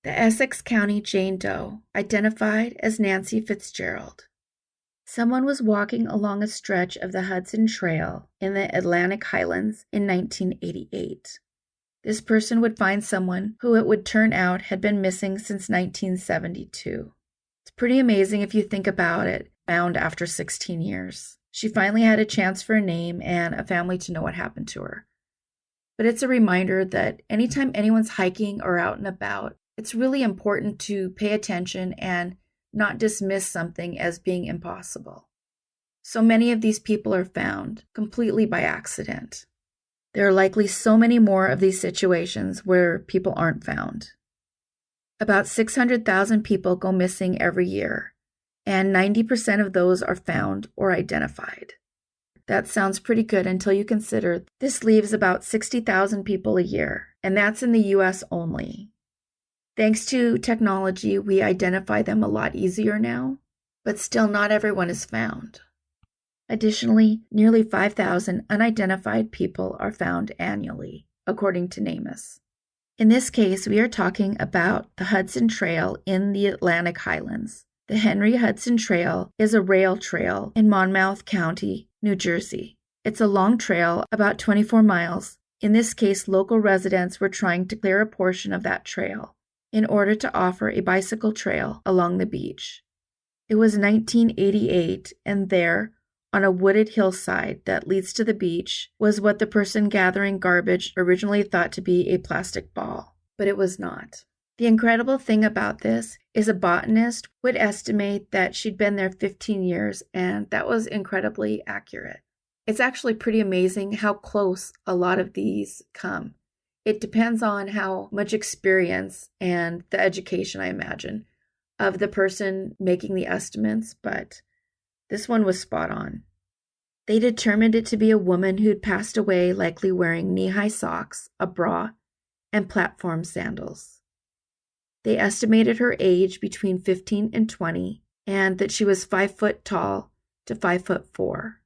The Essex County Jane Doe, identified as Nancy Fitzgerald. Someone was walking along a stretch of the Hudson Trail in the Atlantic Highlands in 1988. This person would find someone who it would turn out had been missing since 1972. It's pretty amazing if you think about it, found after 16 years. She finally had a chance for a name and a family to know what happened to her. But it's a reminder that anytime anyone's hiking or out and about, it's really important to pay attention and not dismiss something as being impossible. So many of these people are found completely by accident. There are likely so many more of these situations where people aren't found. About 600,000 people go missing every year, and 90% of those are found or identified. That sounds pretty good until you consider this leaves about 60,000 people a year, and that's in the US only. Thanks to technology, we identify them a lot easier now, but still not everyone is found. Additionally, nearly 5,000 unidentified people are found annually, according to NamUs. In this case, we are talking about the Hudson Trail in the Atlantic Highlands. The Henry Hudson Trail is a rail trail in Monmouth County, New Jersey. It's a long trail, about 24 miles. In this case, local residents were trying to clear a portion of that trail in order to offer a bicycle trail along the beach. It was 1988, and there, on a wooded hillside that leads to the beach, was what the person gathering garbage originally thought to be a plastic ball, but it was not. The incredible thing about this is a botanist would estimate that she'd been there 15 years, and that was incredibly accurate. It's actually pretty amazing how close a lot of these come. It depends on how much experience and the education, I imagine, of the person making the estimates, but this one was spot on. They determined it to be a woman who'd passed away, likely wearing knee-high socks, a bra, and platform sandals. They estimated her age between 15 and 20, and that she was 5 foot tall to 5'4".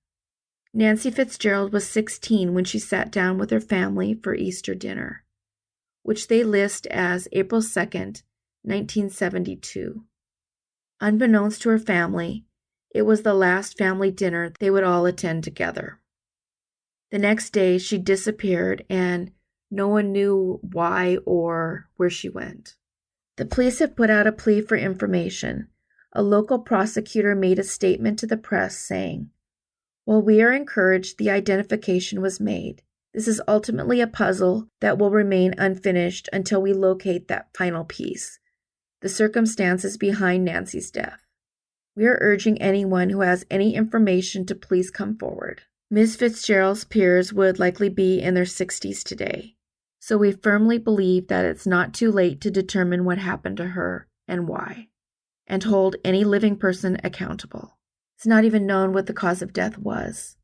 Nancy Fitzgerald was 16 when she sat down with her family for Easter dinner, which they list as April 2nd, 1972. Unbeknownst to her family, it was the last family dinner they would all attend together. The next day, she disappeared, and no one knew why or where she went. The police have put out a plea for information. A local prosecutor made a statement to the press saying, "While we are encouraged the identification was made, this is ultimately a puzzle that will remain unfinished until we locate that final piece, the circumstances behind Nancy's death. We are urging anyone who has any information to please come forward." Ms. Fitzgerald's peers would likely be in their 60s today, so we firmly believe that it's not too late to determine what happened to her and why, and hold any living person accountable. It's not even known what the cause of death was.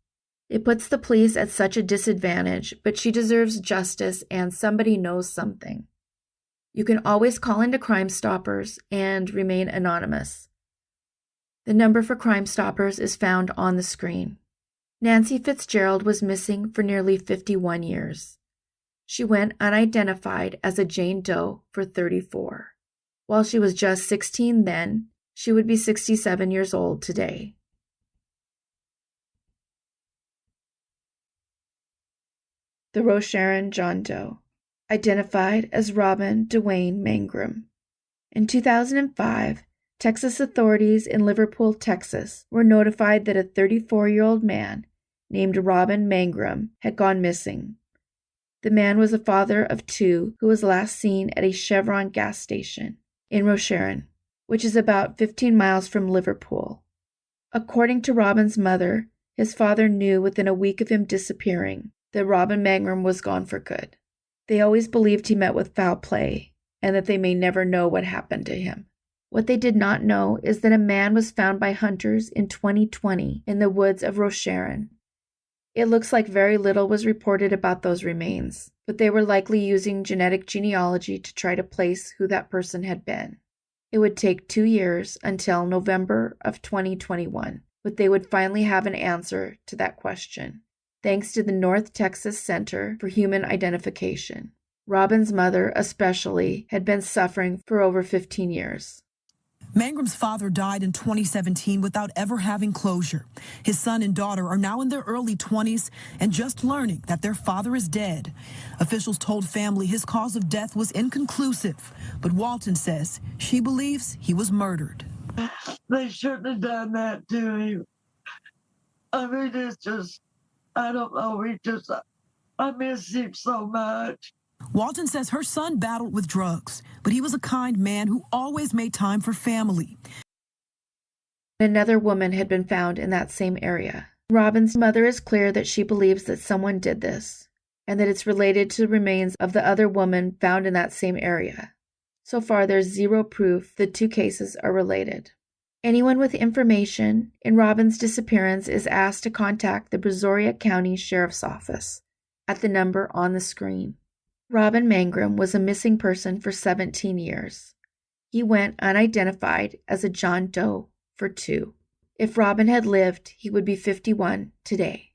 It puts the police at such a disadvantage, but she deserves justice and somebody knows something. You can always call into Crime Stoppers and remain anonymous. The number for Crime Stoppers is found on the screen. Nancy Fitzgerald was missing for nearly 51 years. She went unidentified as a Jane Doe for 34. While she was just 16 then, she would be 67 years old today. The Rosharon John Doe, identified as Robin Dewaine Mangrum. In 2005, Texas authorities in Liverpool, Texas, were notified that a 34-year-old man named Robin Mangram had gone missing. The man was a father of 2 who was last seen at a Chevron gas station in Rosharon, which is about 15 miles from Liverpool. According to Robin's mother, his father knew within a week of him disappearing that Robin Mangrum was gone for good. They always believed he met with foul play, and that they may never know what happened to him. What they did not know is that a man was found by hunters in 2020 in the woods of Rosharon. It looks like very little was reported about those remains, but they were likely using genetic genealogy to try to place who that person had been. It would take 2 years until November of 2021, but they would finally have an answer to that question, thanks to the North Texas Center for Human Identification. Robin's mother, especially, had been suffering for over 15 years. Mangram's father died in 2017 without ever having closure. His son and daughter are now in their early 20s and just learning that their father is dead. Officials told family his cause of death was inconclusive, but Walton says she believes he was murdered. They shouldn't have done that to him. I mean, it's just, I don't know, I miss him so much. Walton says her son battled with drugs, but he was a kind man who always made time for family. Another woman had been found in that same area. Robin's mother is clear that she believes that someone did this, and that it's related to the remains of the other woman found in that same area. So far, there's zero proof the two cases are related. Anyone with information in Robin's disappearance is asked to contact the Brazoria County Sheriff's Office at the number on the screen. Robin Mangrum was a missing person for 17 years. He went unidentified as a John Doe for 2. If Robin had lived, he would be 51 today.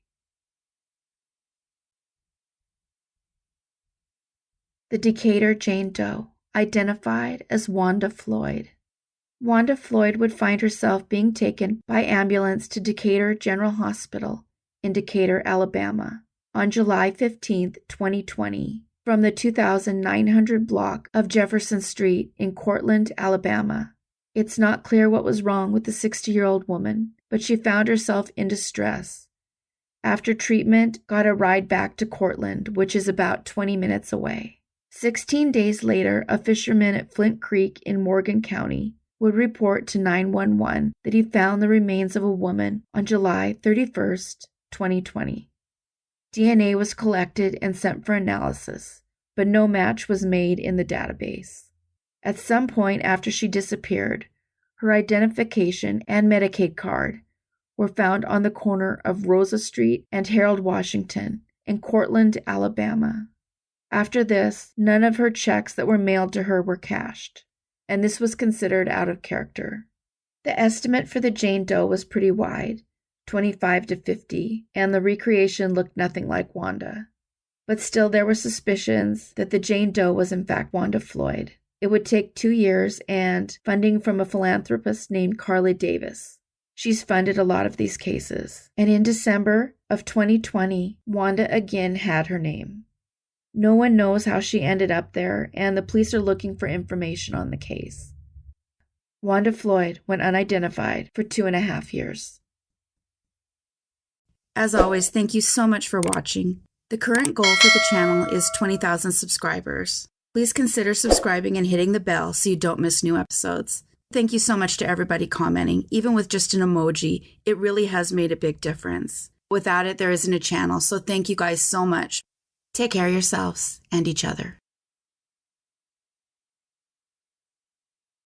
The Decatur Jane Doe, identified as Wanda Floyd. Wanda Floyd would find herself being taken by ambulance to Decatur General Hospital in Decatur, Alabama, on July 15, 2020. From the 2900 block of Jefferson Street in Cortland, Alabama. It's not clear what was wrong with the 60-year-old woman, but she found herself in distress. After treatment, got a ride back to Cortland, which is about 20 minutes away. 16 days later, a fisherman at Flint Creek in Morgan County would report to 911 that he found the remains of a woman on July 31st, 2020. DNA was collected and sent for analysis, but no match was made in the database. At some point after she disappeared, her identification and Medicaid card were found on the corner of Rosa Street and Harold Washington in Cortland, Alabama. After this, none of her checks that were mailed to her were cashed, and this was considered out of character. The estimate for the Jane Doe was pretty wide, 25 to 50, and the recreation looked nothing like Wanda. But still there were suspicions that the Jane Doe was in fact Wanda Floyd. It would take 2 years and funding from a philanthropist named Carly Davis. She's funded a lot of these cases. And in December of 2020, Wanda again had her name. No one knows how she ended up there, and the police are looking for information on the case. Wanda Floyd went unidentified for 2.5 years. As always, thank you so much for watching. The current goal for the channel is 20,000 subscribers. Please consider subscribing and hitting the bell so you don't miss new episodes. Thank you so much to everybody commenting. Even with just an emoji, it really has made a big difference. Without it, there isn't a channel, so thank you guys so much. Take care of yourselves and each other.